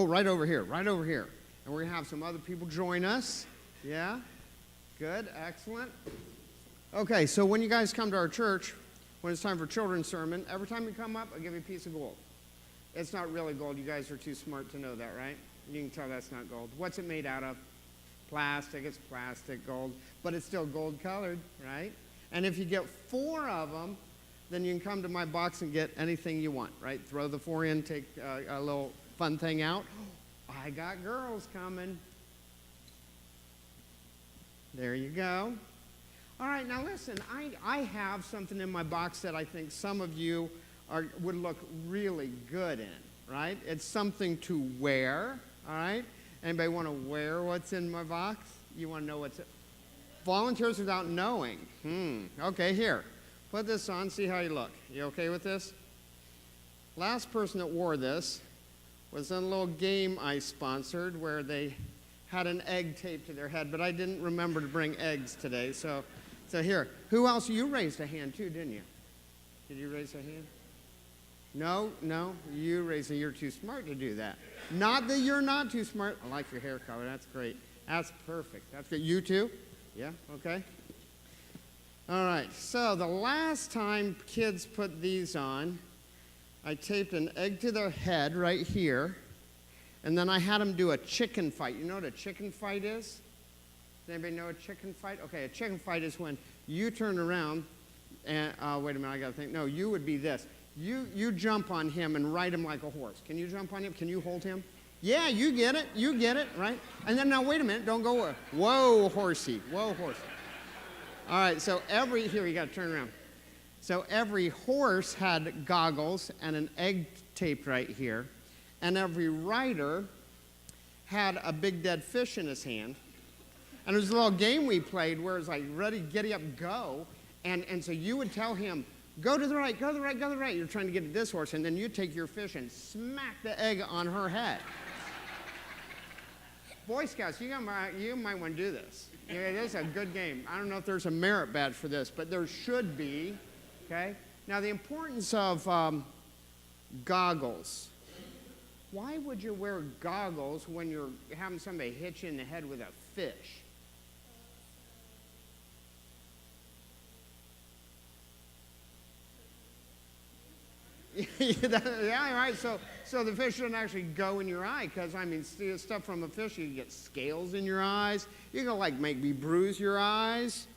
Oh, right over here, right over here. And we're going to have some other people join us. Yeah? Good, excellent. Okay, so when you guys come to our church, when it's time for children's sermon, every time you come up, I'll give you a piece of gold. It's not really gold. You guys are too smart to know that, right? You can tell that's not gold. What's it made out of? Plastic. It's plastic gold, but it's still gold colored, right? And if you get 4 of them, then you can come to my box and get anything you want, right? Throw the 4 in, take a little fun thing out. I got girls coming. There you go. All right, now listen, I have something in my box that I think some of you would look really good in, right? It's something to wear, all right? Anybody want to wear what's in my box? You want to know what's in? Volunteers without knowing. Okay, here. Put this on, see how you look. You okay with this? Last person that wore this was in a little game I sponsored where they had an egg taped to their head, but I didn't remember to bring eggs today, so here. Who else? You raised a hand too, didn't you? Did you raise a hand? No, you raised a hand. You're too smart to do that. Not that you're not too smart. I like your hair color. That's great. That's perfect. That's good. You too? Yeah, okay. All right, so the last time kids put these on, I taped an egg to their head right here, and then I had them do a chicken fight. You know what a chicken fight is? Does anybody know a chicken fight? Okay, a chicken fight is when you turn around and, wait a minute, I got to think. No, you would be this. You jump on him and ride him like a horse. Can you jump on him? Can you hold him? Yeah, you get it, right? And then now, wait a minute, don't go, whoa, horsey. All right, so here, you got to turn around. So every horse had goggles and an egg taped right here, and every rider had a big dead fish in his hand. And there was a little game we played where it was like, ready, giddy up, go. And so you would tell him, go to the right, go to the right, go to the right. You're trying to get to this horse, and then you take your fish and smack the egg on her head. Boy Scouts, you might want to do this. Yeah, this is a good game. I don't know if there's a merit badge for this, but there should be, okay? Now, the importance of goggles. Why would you wear goggles when you're having somebody hit you in the head with a fish? Yeah, right. So the fish doesn't actually go in your eye because, I mean, stuff from a fish, you get scales in your eyes. You can, like, maybe bruise your eyes.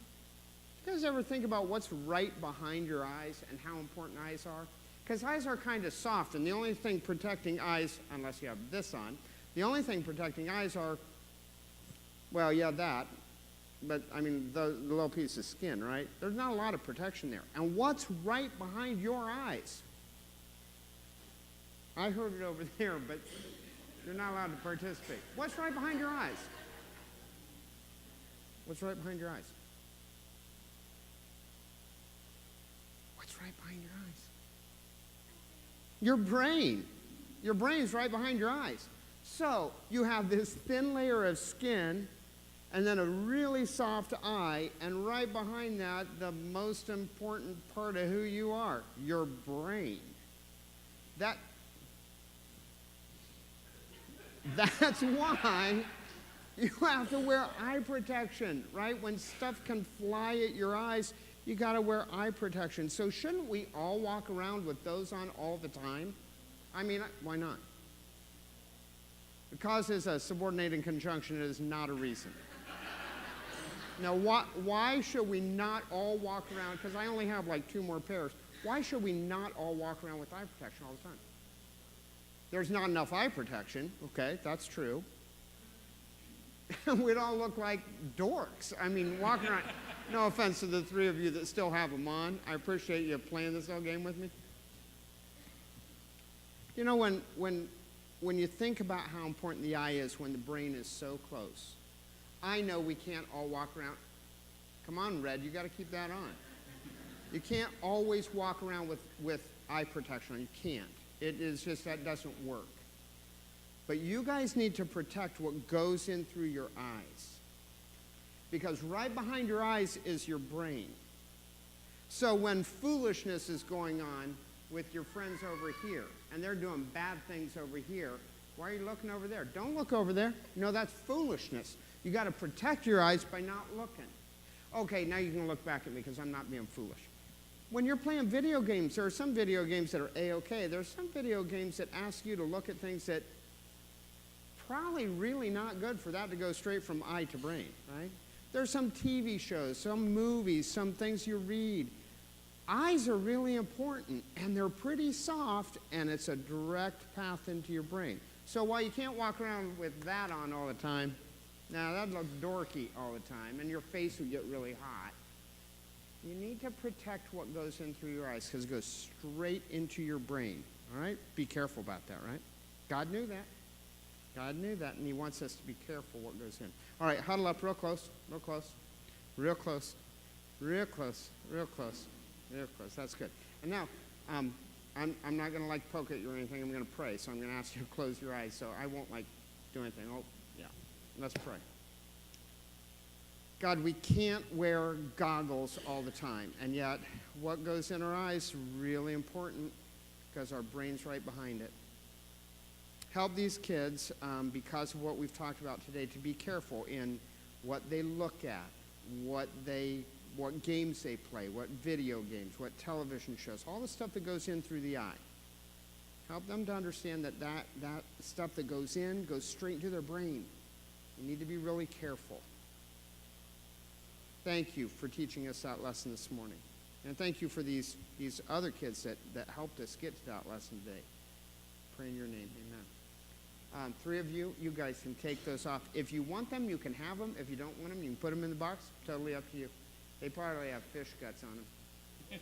You guys ever think about what's right behind your eyes and how important eyes are? Because eyes are kind of soft, and the only thing protecting eyes, unless you have this on, the only thing protecting eyes are, well, yeah, that. But, I mean, the little piece of skin, right? There's not a lot of protection there. And what's right behind your eyes? I heard it over there, but you're not allowed to participate. What's right behind your eyes? What's right behind your eyes? What's right behind your eyes? Your brain. Your brain's right behind your eyes. So you have this thin layer of skin and then a really soft eye, and right behind that, the most important part of who you are, your brain. That's why you have to wear eye protection, right? When stuff can fly at your eyes, you got to wear eye protection. So shouldn't we all walk around with those on all the time? I mean, why not? Because it's a subordinating conjunction, it is not a reason. Now, why should we not all walk around? Because I only have like 2 more pairs. Why should we not all walk around with eye protection all the time? There's not enough eye protection. Okay, that's true. We'd all look like dorks. I mean, walking around. No offense to the 3 of you that still have them on. I appreciate you playing this little game with me. You know, when you think about how important the eye is when the brain is so close, I know we can't all walk around. Come on, Red, you got to keep that on. You can't always walk around with eye protection on. You can't. It is just that doesn't work. But you guys need to protect what goes in through your eyes. Because right behind your eyes is your brain. So when foolishness is going on with your friends over here, and they're doing bad things over here, Why are you looking over there? Don't look over there. No, that's foolishness. You got to protect your eyes by not looking. Okay, now you can look back at me because I'm not being foolish. When you're playing video games, there are some video games that are A-okay. There are some video games that ask you to look at things that probably really not good for that to go straight from eye to brain, right? There's some TV shows, some movies, some things you read. Eyes are really important, and they're pretty soft, and it's a direct path into your brain. So while you can't walk around with that on all the time, now that looks dorky all the time, and your face would get really hot. You need to protect what goes in through your eyes because it goes straight into your brain, all right? Be careful about that, right? God knew that. God knew that, and he wants us to be careful what goes in. All right, huddle up real close, real close, real close, real close, real close, real close. That's good. And now, I'm not going to poke at you or anything. I'm going to pray, so I'm going to ask you to close your eyes. So I won't do anything. Oh, yeah. Let's pray. God, we can't wear goggles all the time, and yet what goes in our eyes is really important because our brain's right behind it. Help these kids, because of what we've talked about today, to be careful in what they look at, what games they play, what video games, what television shows, all the stuff that goes in through the eye. Help them to understand that stuff that goes in goes straight into their brain. You need to be really careful. Thank you for teaching us that lesson this morning. And thank you for these other kids that helped us get to that lesson today. Pray in your name, amen. Three of you guys can take those off. If you want them, you can have them. If you don't want them, you can put them in the box. Totally up to you. They probably have fish guts on them.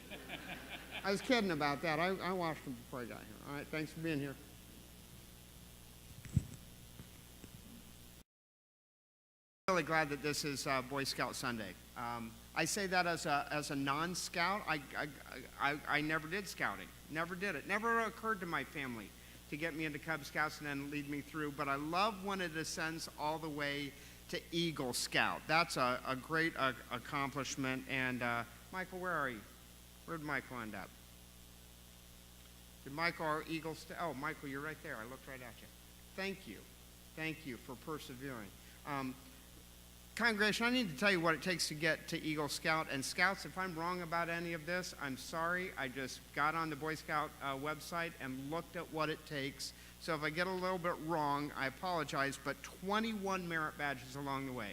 I was kidding about that. I washed them before I got here. All right, thanks for being here. I'm really glad that this is Boy Scout Sunday. I say that as a non-scout. I never did scouting. Never did it. Never occurred to my family to get me into Cub Scouts and then lead me through. But I love when it ascends all the way to Eagle Scout. That's a great accomplishment. And Michael, where are you? Where did Michael end up? Did Michael or Eagle Oh, Michael, you're right there. I looked right at you. Thank you. Thank you for persevering. Congregation, I need to tell you what it takes to get to Eagle Scout. And Scouts, if I'm wrong about any of this, I'm sorry. I just got on the Boy Scout website and looked at what it takes. So if I get a little bit wrong, I apologize, but 21 merit badges along the way.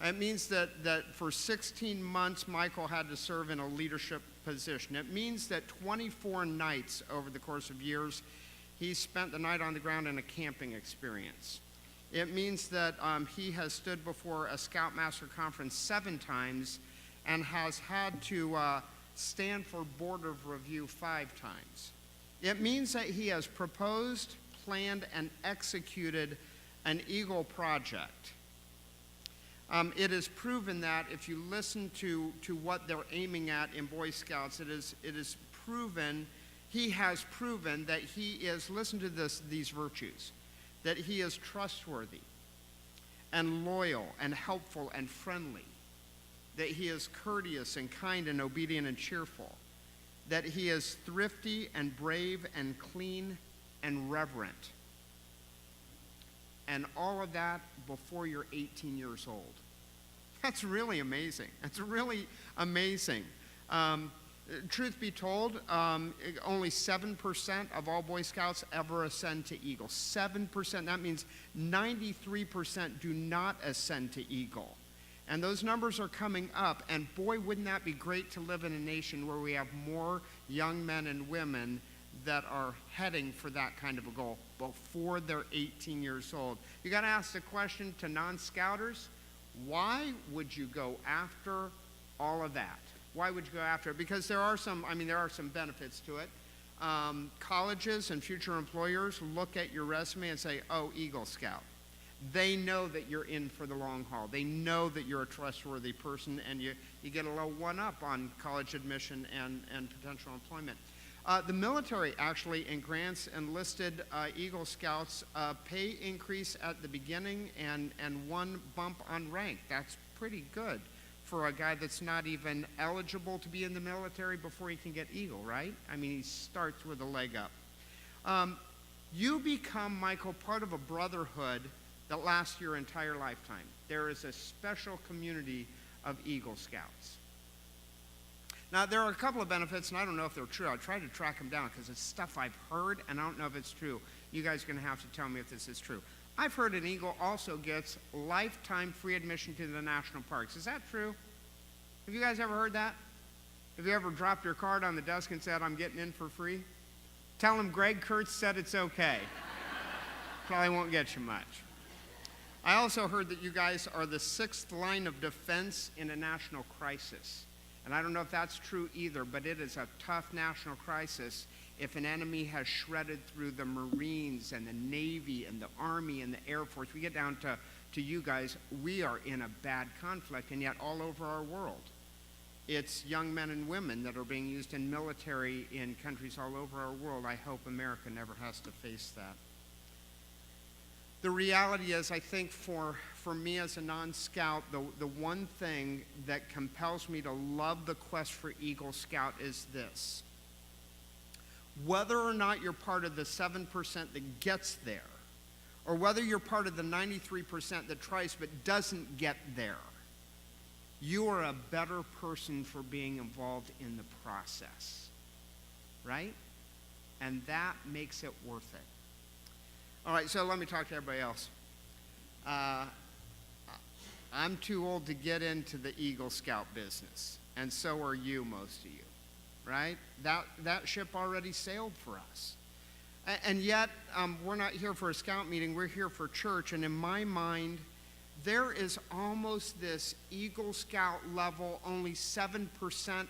It means that for 16 months, Michael had to serve in a leadership position. It means that 24 nights over the course of years, he spent the night on the ground in a camping experience. It means that he has stood before a Scoutmaster Conference 7 times and has had to stand for Board of Review 5 times. It means that he has proposed, planned, and executed an Eagle project. It is proven that if you listen to what they're aiming at in Boy Scouts, it is proven, he has proven that he is, listen to these virtues, that he is trustworthy and loyal and helpful and friendly, that he is courteous and kind and obedient and cheerful, that he is thrifty and brave and clean and reverent. And all of that before you're 18 years old. That's really amazing. That's really amazing. Truth be told, only 7% of all Boy Scouts ever ascend to Eagle. 7%. That means 93% do not ascend to Eagle. And those numbers are coming up. And boy, wouldn't that be great to live in a nation where we have more young men and women that are heading for that kind of a goal before they're 18 years old. You got to ask the question to non-scouters, why would you go after all of that? Why would you go after it? Because there are some benefits to it. Colleges and future employers look at your resume and say, oh, Eagle Scout. They know that you're in for the long haul. They know that you're a trustworthy person, and you get a little one-up on college admission and potential employment. The military actually grants enlisted Eagle Scouts a pay increase at the beginning and one bump on rank. That's pretty good for a guy that's not even eligible to be in the military before he can get Eagle, right? I mean, he starts with a leg up. You become, Michael, part of a brotherhood that lasts your entire lifetime. There is a special community of Eagle Scouts. Now, there are a couple of benefits, and I don't know if they're true. I tried to track them down because it's stuff I've heard, and I don't know if it's true. You guys are going to have to tell me if this is true. I've heard an Eagle also gets lifetime free admission to the national parks. Is that true? Have you guys ever heard that? Have you ever dropped your card on the desk and said, I'm getting in for free? Tell them Greg Kurtz said it's okay. Probably won't get you much. I also heard that you guys are the 6th line of defense in a national crisis. And I don't know if that's true either, but it is a tough national crisis if an enemy has shredded through the Marines and the Navy and the Army and the Air Force. We get down to you guys, we are in a bad conflict, and yet all over our world. It's young men and women that are being used in military in countries all over our world. I hope America never has to face that. The reality is, I think for me as a non-scout, the one thing that compels me to love the quest for Eagle Scout is this. Whether or not you're part of the 7% that gets there, or whether you're part of the 93% that tries but doesn't get there, you are a better person for being involved in the process, right? And that makes it worth it. All right, so let me talk to everybody else. I'm too old to get into the Eagle Scout business, and so are you, most of you, right? That ship already sailed for us. And yet, we're not here for a scout meeting, we're here for church, and in my mind, there is almost this Eagle Scout level, only 7%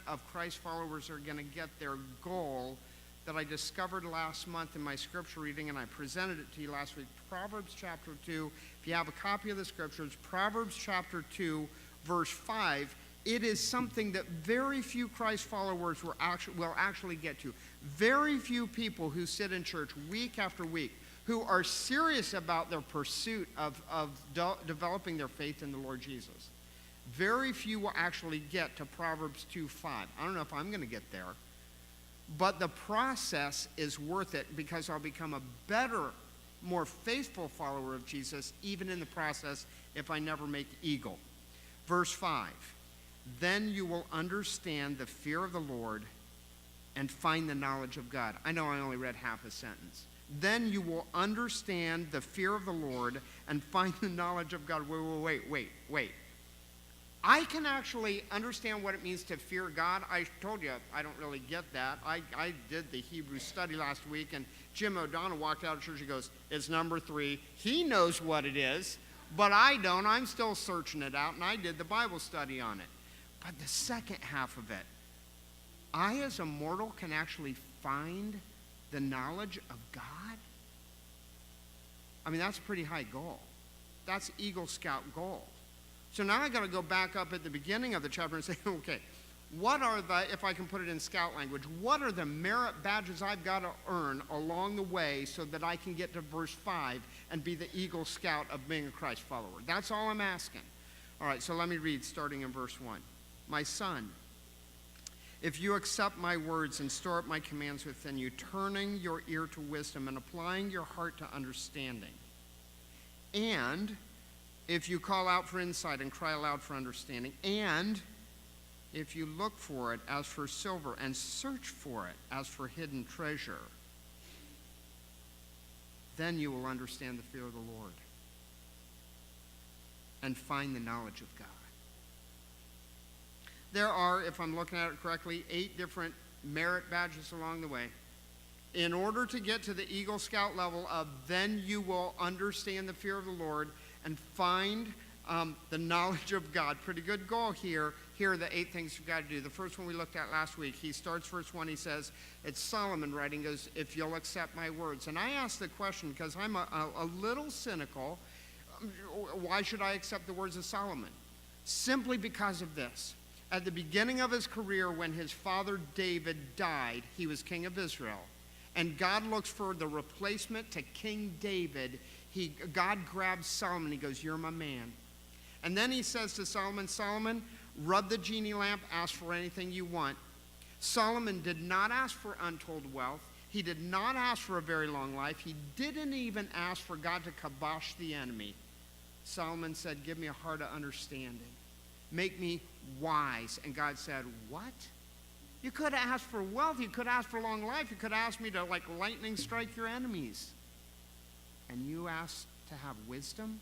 of Christ followers are going to get their goal that I discovered last month in my scripture reading, and I presented it to you last week. Proverbs chapter 2, if you have a copy of the scriptures, Proverbs chapter 2, verse 5, it is something that very few Christ followers will actually get to. Very few people who sit in church week after week who are serious about their pursuit of developing their faith in the Lord Jesus. Very few will actually get to Proverbs 2:5. I don't know if I'm going to get there, but the process is worth it because I'll become a better, more faithful follower of Jesus, even in the process if I never make Eagle. Verse 5, then you will understand the fear of the Lord and find the knowledge of God. I know I only read half a sentence. Then you will understand the fear of the Lord and find the knowledge of God. Wait. I can actually understand what it means to fear God. I told you I don't really get that. I did the Hebrew study last week, and Jim O'Donnell walked out of church and goes, it's number 3. He knows what it is, but I don't. I'm still searching it out, and I did the Bible study on it. But the second half of it, I as a mortal can actually find the knowledge of God? I mean, that's a pretty high goal. That's Eagle Scout goal. So now I got to go back up at the beginning of the chapter and say, okay, what are the, if I can put it in scout language, what are the merit badges I've got to earn along the way so that I can get to verse 5 and be the Eagle Scout of being a Christ follower? That's all I'm asking. All right, so let me read starting in verse 1. My son, if you accept my words and store up my commands within you, turning your ear to wisdom and applying your heart to understanding, and if you call out for insight and cry aloud for understanding, and if you look for it as for silver and search for it as for hidden treasure, then you will understand the fear of the Lord and find the knowledge of God. There are, if I'm looking at it correctly, 8 different merit badges along the way. In order to get to the Eagle Scout level of then you will understand the fear of the Lord and find the knowledge of God. Pretty good goal here. Here are the 8 things you've got to do. The first one we looked at last week, he starts verse 1, he says, it's Solomon writing, goes, if you'll accept my words. And I asked the question because I'm a little cynical. Why should I accept the words of Solomon? Simply because of this. At the beginning of his career, when his father David died, he was king of Israel. And God looks for the replacement to King David. God grabs Solomon. He goes, you're my man. And then he says to Solomon, Solomon, rub the genie lamp, ask for anything you want. Solomon did not ask for untold wealth. He did not ask for a very long life. He didn't even ask for God to kibosh the enemy. Solomon said, give me a heart of understanding. Make me wise. And God said, what? You could have asked for wealth. You could have asked for long life. You could have asked me to, like lightning, strike your enemies. And you asked to have wisdom?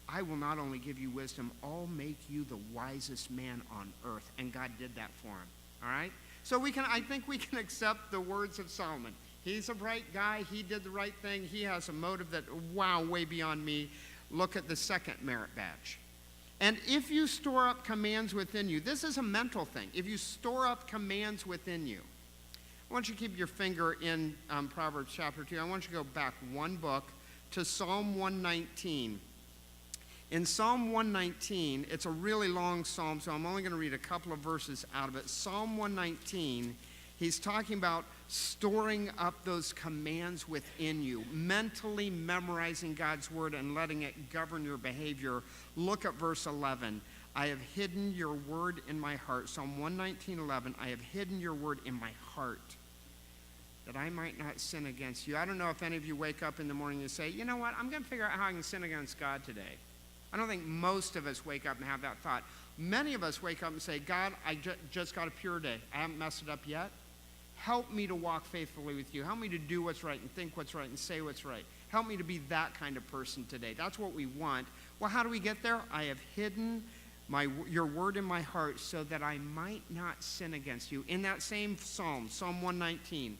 I will not only give you wisdom, I'll make you the wisest man on earth. And God did that for him. All right? So I think we can accept the words of Solomon. He's a bright guy. He did the right thing. He has a motive that, wow, way beyond me. Look at the second merit badge. And if you store up commands within you, this is a mental thing. If you store up commands within you, I want you to keep your finger in Proverbs chapter 2. I want you to go back one book to Psalm 119. In Psalm 119, it's a really long psalm, so I'm only going to read a couple of verses out of it. Psalm 119, he's talking about storing up those commands within you, mentally memorizing God's word and letting it govern your behavior. Look at verse 11. I have hidden your word in my heart. Psalm 119:11. I have hidden your word in my heart, that I might not sin against you. I don't know if any of you wake up in the morning and say, you know what, I'm going to figure out how I can sin against God today. I don't think most of us wake up and have that thought. Many of us wake up and say, God, I just got a pure day. I haven't messed it up yet. Help me to walk faithfully with you. Help me to do what's right and think what's right and say what's right. Help me to be that kind of person today. That's what we want. Well, how do we get there? I have hidden your word in my heart so that I might not sin against you. In that same psalm, Psalm 119.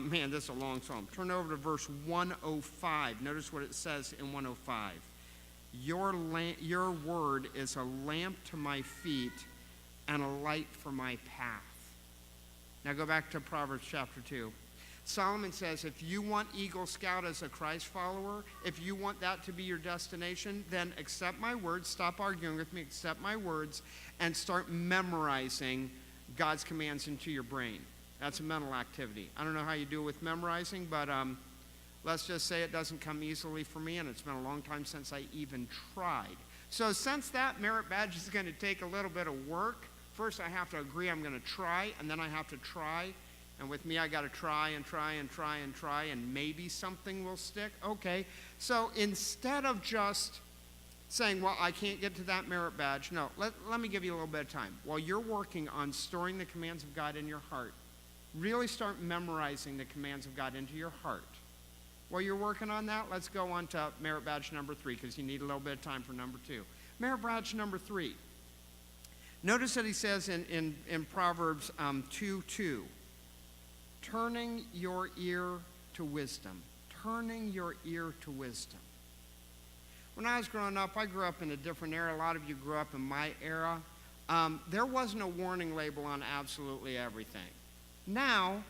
Man, this is a long psalm. Turn over to verse 105. Notice what it says in 105. Your word is a lamp to my feet and a light for my path. Now go back to Proverbs chapter 2. Solomon says, if you want Eagle Scout as a Christ follower, if you want that to be your destination, then accept my words, stop arguing with me, accept my words, and start memorizing God's commands into your brain. That's a mental activity. I don't know how you do it with memorizing, but let's just say it doesn't come easily for me, and it's been a long time since I even tried. So since that merit badge is going to take a little bit of work, first I have to agree I'm going to try, and then I have to try. And with me, I got to try and try and try and try, and maybe something will stick. Okay. So instead of just saying, well, I can't get to that merit badge, no, let me give you a little bit of time. While you're working on storing the commands of God in your heart, really start memorizing the commands of God into your heart. While you're working on that, let's go on to merit badge number 3, because you need a little bit of time for number 2. Merit badge number 3. Notice that he says in Proverbs 2:2, turning your ear to wisdom. Turning your ear to wisdom. When I was growing up, I grew up in a different era. A lot of you grew up in my era. There wasn't a warning label on absolutely everything. Now,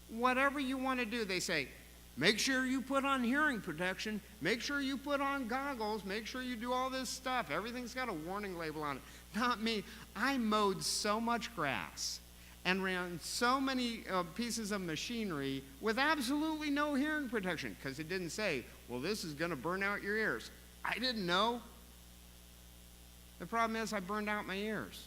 whatever you want to do, they say, make sure you put on hearing protection. Make sure you put on goggles. Make sure you do all this stuff. Everything's got a warning label on it. Not me. I mowed so much grass and ran so many pieces of machinery with absolutely no hearing protection, because it didn't say, well, this is going to burn out your ears. I didn't know. The problem is I burned out my ears.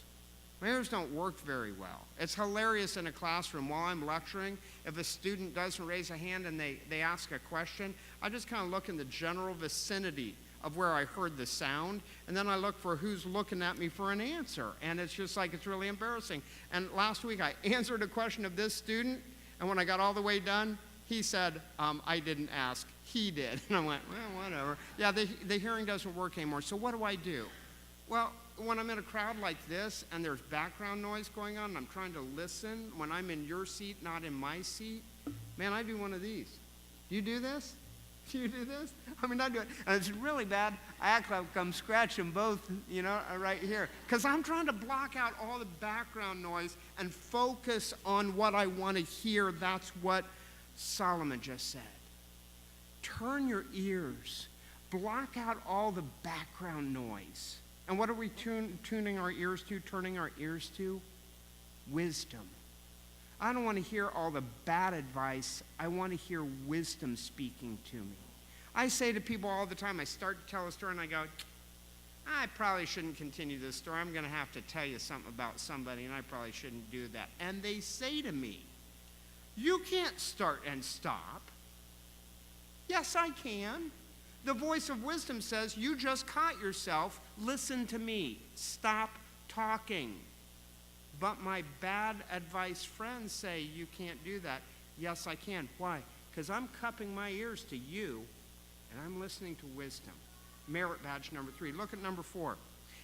My ears don't work very well. It's hilarious in a classroom while I'm lecturing. If a student doesn't raise a hand and they ask a question, I just kind of look in the general vicinity of where I heard the sound, and then I look for who's looking at me for an answer. And it's just like, it's really embarrassing. And last week I answered a question of this student, and when I got all the way done, he said, I didn't ask, he did. And I went, well, whatever. Yeah, the hearing doesn't work anymore. So what do? Well, when I'm in a crowd like this and there's background noise going on and I'm trying to listen, when I'm in your seat, not in my seat, man, I do one of these. Do you do this? Do you do this? I mean, I do it. And it's really bad. I act like I'm scratching both, right here. Because I'm trying to block out all the background noise and focus on what I want to hear. That's what Solomon just said. Turn your ears. Block out all the background noise. And what are we tuning our ears to, turning our ears to? Wisdom. I don't want to hear all the bad advice. I want to hear wisdom speaking to me. I say to people all the time, I start to tell a story and I go, I probably shouldn't continue this story. I'm going to have to tell you something about somebody and I probably shouldn't do that. And they say to me, You can't start and stop. Yes, I can. The voice of wisdom says, you just caught yourself. Listen to me. Stop talking. But my bad advice friends say you can't do that. Yes, I can. Why? Because I'm cupping my ears to you, and I'm listening to wisdom. Merit badge number 3. Look at number 4.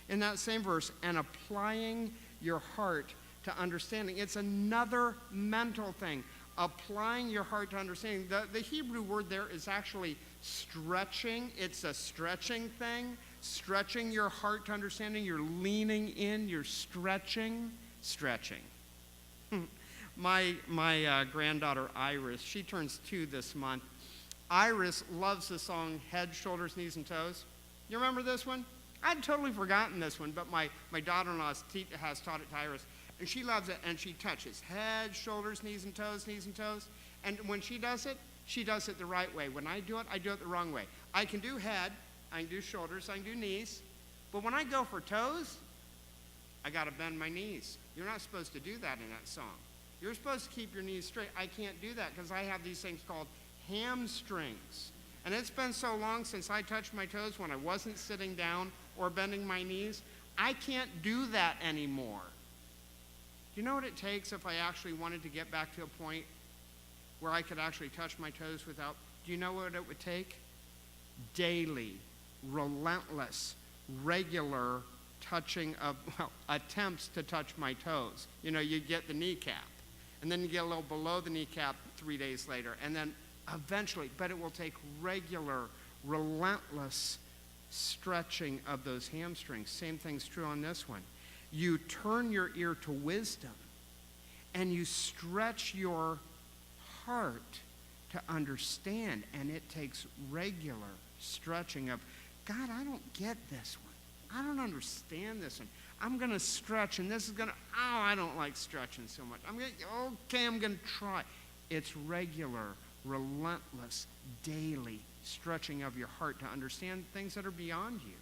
In that same verse, and applying your heart to understanding. It's another mental thing. Applying your heart to understanding. The Hebrew word there is actually stretching. It's a stretching thing. Stretching your heart to understanding. You're leaning in. You're stretching. Stretching. My granddaughter Iris, she turns 2 this month. Iris loves the song Head, Shoulders, Knees, and Toes. You remember this one? I'd totally forgotten this one, but my daughter-in-law has taught it to Iris. And she loves it, and she touches head, shoulders, knees, and toes, knees, and toes. And when she does it the right way. When I do it the wrong way. I can do head, I can do shoulders, I can do knees. But when I go for toes, I got to bend my knees. You're not supposed to do that in that song. You're supposed to keep your knees straight. I can't do that because I have these things called hamstrings. And it's been so long since I touched my toes when I wasn't sitting down or bending my knees. I can't do that anymore. Do you know what it takes if I actually wanted to get back to a point where I could actually touch my toes without? Do you know what it would take? Daily, relentless, regular touching of, attempts to touch my toes. You know, you get the kneecap, and then you get a little below the kneecap 3 days later, and then eventually, but it will take regular, relentless stretching of those hamstrings. Same thing's true on this one. You turn your ear to wisdom, and you stretch your heart to understand, and it takes regular stretching of, God, I don't get this one. I don't understand this one. I'm going to stretch, and this is going to, I don't like stretching so much. I'm going to try. It's regular, relentless, daily stretching of your heart to understand things that are beyond you.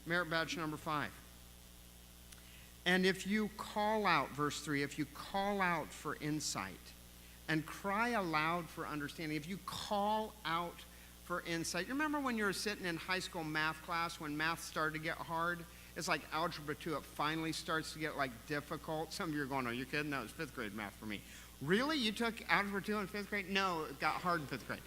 Merit badge number 5. And if you call out, verse 3, if you call out for insight and cry aloud for understanding, if you call out for insight. You remember when you were sitting in high school math class when math started to get hard? It's like Algebra 2, it finally starts to get like difficult. Some of you are going, oh, you're kidding? That was 5th grade math for me. Really? You took Algebra 2 in 5th grade? No, it got hard in 5th grade.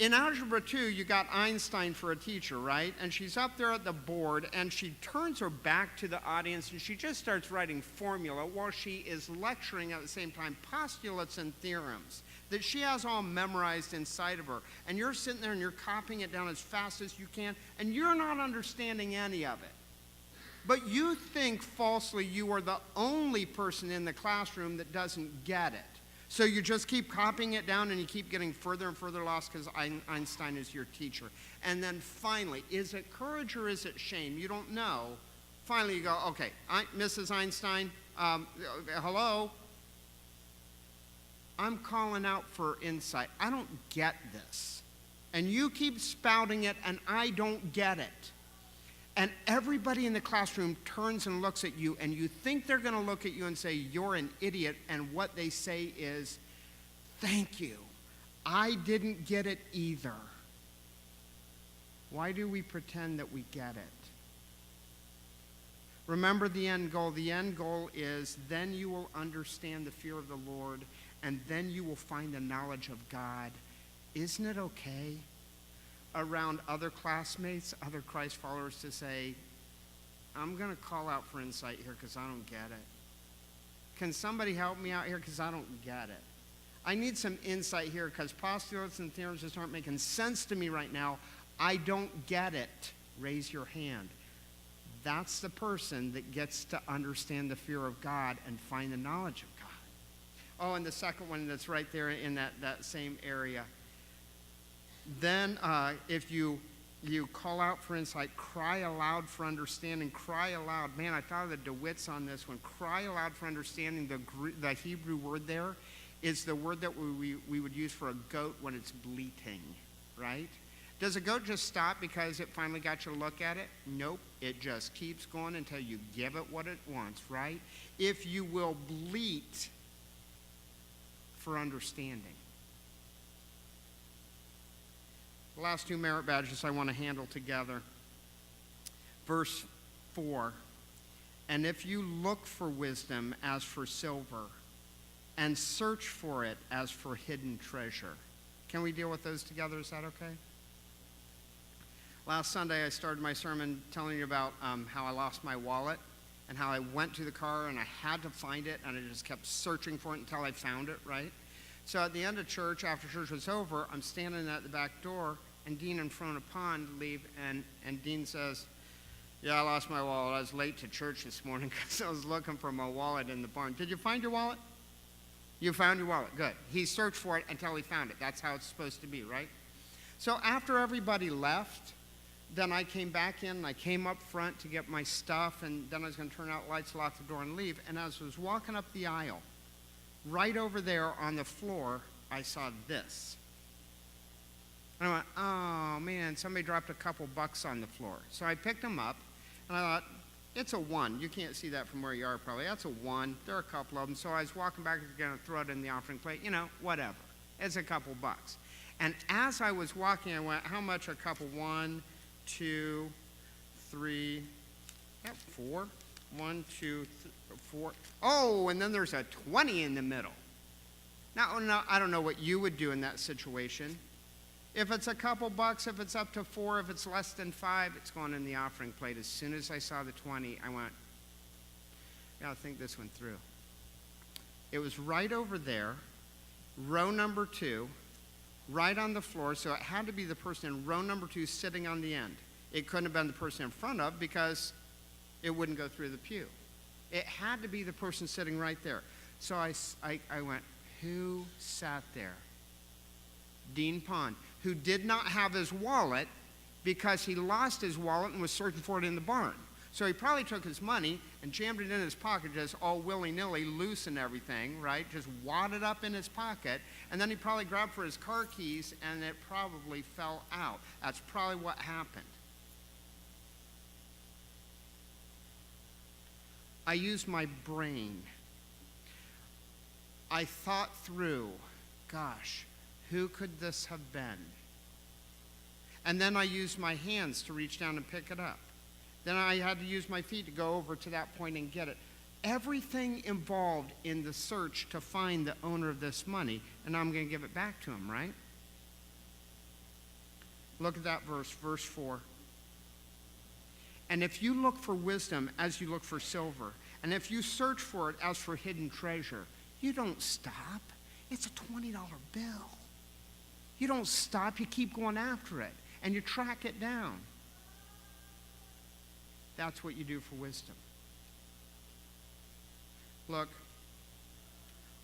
In Algebra 2, you got Einstein for a teacher, right? And she's up there at the board, and she turns her back to the audience, and she just starts writing formula while she is lecturing at the same time postulates and theorems that she has all memorized inside of her. And you're sitting there, and you're copying it down as fast as you can, and you're not understanding any of it. But you think falsely you are the only person in the classroom that doesn't get it. So you just keep copying it down and you keep getting further and further lost because Einstein is your teacher. And then finally, is it courage or is it shame? You don't know. Finally you go, okay, Mrs. Einstein, hello? I'm calling out for insight. I don't get this. And you keep spouting it and I don't get it. And everybody in the classroom turns and looks at you, and you think they're going to look at you and say, you're an idiot, and what they say is, thank you. I didn't get it either. Why do we pretend that we get it? Remember the end goal. The end goal is, then you will understand the fear of the Lord, and then you will find the knowledge of God. Isn't it okay around other classmates, other Christ followers, to say, I'm going to call out for insight here because I don't get it? Can somebody help me out here because I don't get it? I need some insight here because postulates and theorems just aren't making sense to me right now. I don't get it. Raise your hand. That's the person that gets to understand the fear of God and find the knowledge of God. Oh, and the second one that's right there in that same area. Then if you call out for insight, cry aloud for understanding, cry aloud. Man, I thought of the DeWitts on this one. Cry aloud for understanding. The Hebrew word there is the word that we would use for a goat when it's bleating, right? Does a goat just stop because it finally got you to look at it? Nope. It just keeps going until you give it what it wants, right? If you will bleat, for understanding. The last two merit badges I want to handle together. Verse 4, and if you look for wisdom as for silver, and search for it as for hidden treasure. Can we deal with those together? Is that okay? Last Sunday I started my sermon telling you about how I lost my wallet and how I went to the car and I had to find it and I just kept searching for it until I found it, right? So at the end of church, after church was over, I'm standing at the back door and Dean and Frona Pond leave and Dean says, yeah, I lost my wallet. I was late to church this morning because I was looking for my wallet in the barn. Did you find your wallet? You found your wallet. Good. He searched for it until he found it. That's how it's supposed to be, right? So after everybody left, then I came back in and I came up front to get my stuff, and then I was going to turn out lights, lock the door, and leave. And as I was walking up the aisle, right over there on the floor, I saw this. And I went, oh, man, somebody dropped a couple bucks on the floor. So I picked them up, and I thought, it's a 1. You can't see that from where you are probably. That's a 1. There are a couple of them. So I was walking back, going to throw it in the offering plate. You know, whatever. It's a couple bucks. And as I was walking, I went, how much a couple? 1, 2, 3, 4. 1, 2, 4. Oh, and then there's a 20 in the middle. Now, I don't know what you would do in that situation. If it's a couple bucks, if it's up to 4, if it's less than 5, it's going in the offering plate. As soon as I saw the 20, I went, I gotta think this one through. It was right over there, row number 2, right on the floor, so it had to be the person in row number 2 sitting on the end. It couldn't have been the person in front of because it wouldn't go through the pew. It had to be the person sitting right there. So I went, who sat there? Dean Pond, who did not have his wallet because he lost his wallet and was searching for it in the barn. So he probably took his money and jammed it in his pocket just all willy-nilly, loose and everything, right? Just wadded up in his pocket, and then he probably grabbed for his car keys and it probably fell out. That's probably what happened. I used my brain. I thought through, gosh, who could this have been? And then I used my hands to reach down and pick it up. Then I had to use my feet to go over to that point and get it. Everything involved in the search to find the owner of this money, and I'm going to give it back to him, right? Look at that verse, verse 4. And if you look for wisdom as you look for silver, and if you search for it as for hidden treasure, you don't stop. It's a $20 bill. You don't stop, you keep going after it, and you track it down. That's what you do for wisdom. Look,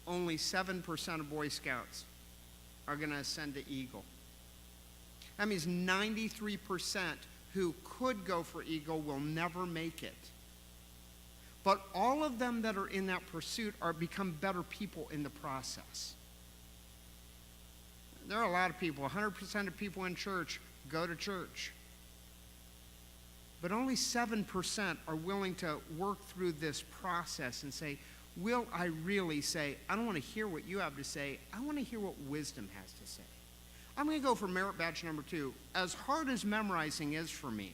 only 7% of Boy Scouts are going to ascend to Eagle. That means 93% who could go for Eagle will never make it. But all of them that are in that pursuit become better people in the process. There are a lot of people, 100% of people in church go to church. But only 7% are willing to work through this process and say, will I really say, I don't want to hear what you have to say, I want to hear what wisdom has to say. I'm going to go for merit badge number 2. As hard as memorizing is for me,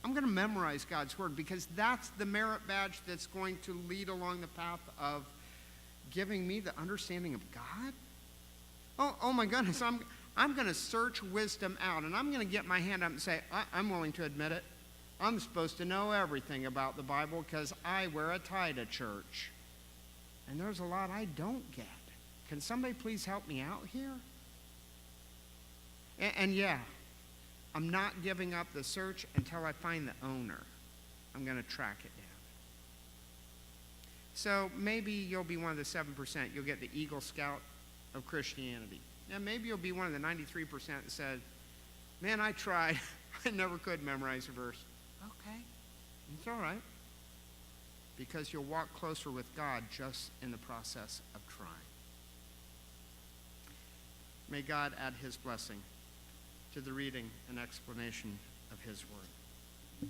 I'm going to memorize God's word because that's the merit badge that's going to lead along the path of giving me the understanding of God. Oh my goodness, I'm going to search wisdom out, and I'm going to get my hand up and say, I'm willing to admit it. I'm supposed to know everything about the Bible because I wear a tie to church. And there's a lot I don't get. Can somebody please help me out here? And yeah, I'm not giving up the search until I find the owner. I'm going to track it down. So maybe you'll be one of the 7%. You'll get the Eagle Scout of Christianity. Now maybe you'll be one of the 93% that said, man, I tried. I never could memorize a verse. Okay, it's all right. Because you'll walk closer with God just in the process of trying. May God add his blessing to the reading and explanation of his word.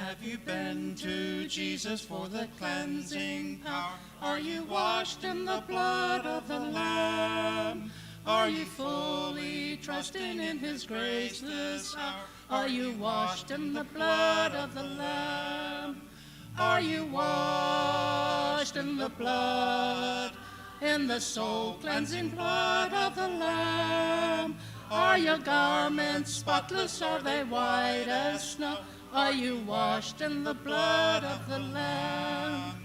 Have you been to Jesus for the cleansing power? Are you washed in the blood of the Lamb? Are you fully trusting in his grace this hour? Are you washed in the blood of the Lamb? Are you washed in the blood, in the soul-cleansing blood of the Lamb? Are your garments spotless? Are they white as snow? Are you washed in the blood of the Lamb?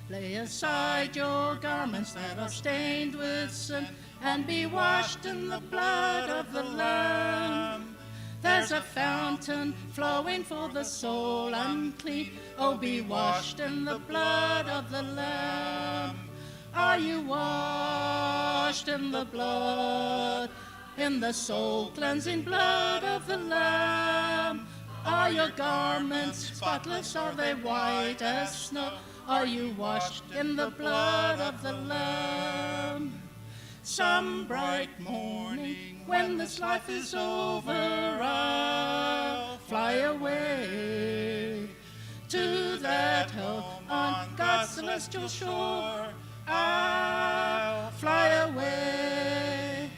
Lay aside your garments that are stained with sin, and be washed in the blood of the Lamb. There's a fountain flowing for the soul unclean. Oh, be washed in the blood of the Lamb. Are you washed in the blood, in the soul-cleansing blood of the Lamb? Are your garments spotless? Are they white as snow? Are you washed in the blood of the Lamb? Some bright morning, when this life is over, I'll fly away to that home on God's celestial shore. I'll fly away.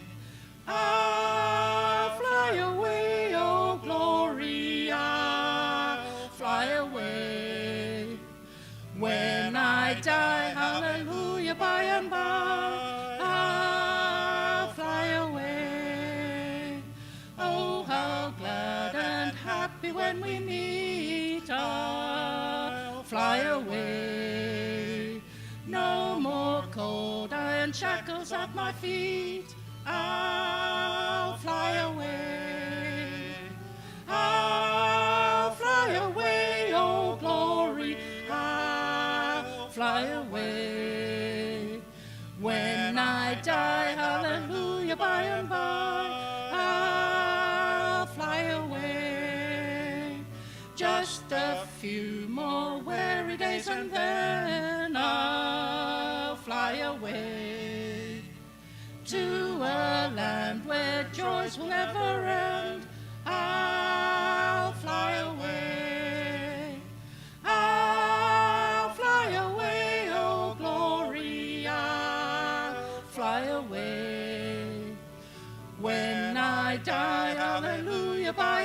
I'll fly away, oh glory, I'll fly away. When I die, hallelujah, by and by, I'll fly away. Oh, how glad and happy when we meet, I'll fly away. No more cold iron shackles at my feet, I'll fly away. I'll fly away, oh glory, I'll fly away. When I die, hallelujah, by and by, I'll fly away. Just a few more weary days and then I'll fly away to a land where joys will never end. I'll fly away. I'll fly away, oh glory, I'll fly away. When I die, hallelujah, by